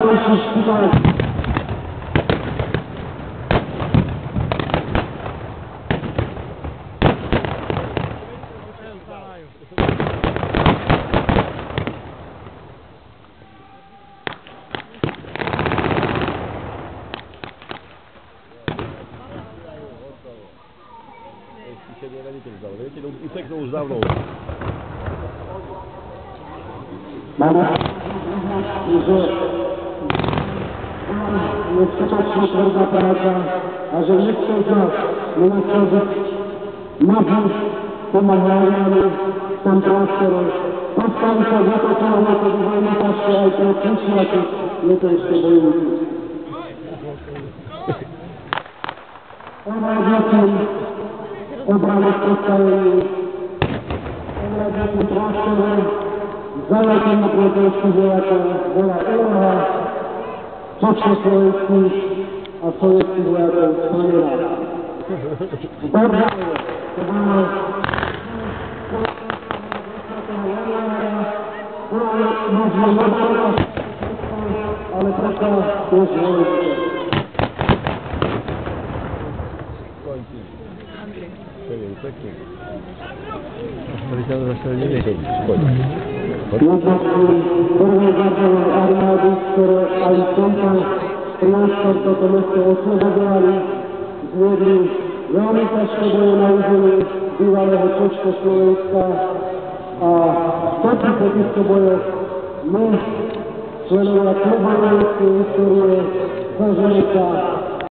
najlepší špitál. Uteknul už dávno. Máme, že je skutočne tvrdá práca a že nikto z nás nenachádza nohy pomáhajúmi v tom priestore. Postaví sa za to, čo máme to dizajnu taške aj pre príčiaky, je to ešte bojovník. Obráznici, obrany v postavení, obráznici priestore, zaletení priateľských vojakov bola úloha československých a sovietských vojakov splnená. Dobre, to máme možno nedáva, ale predsa tiež dôležité. Pekne. Jednotky prvej gardovej armády, ktoré aj v tomto priestor toto mesto oslobodovali, zviedli veľmi ťažké boje na území bývalého Československa a popri po týchto bojoch my, členovia klubu vojenskej histórie, snažíme sa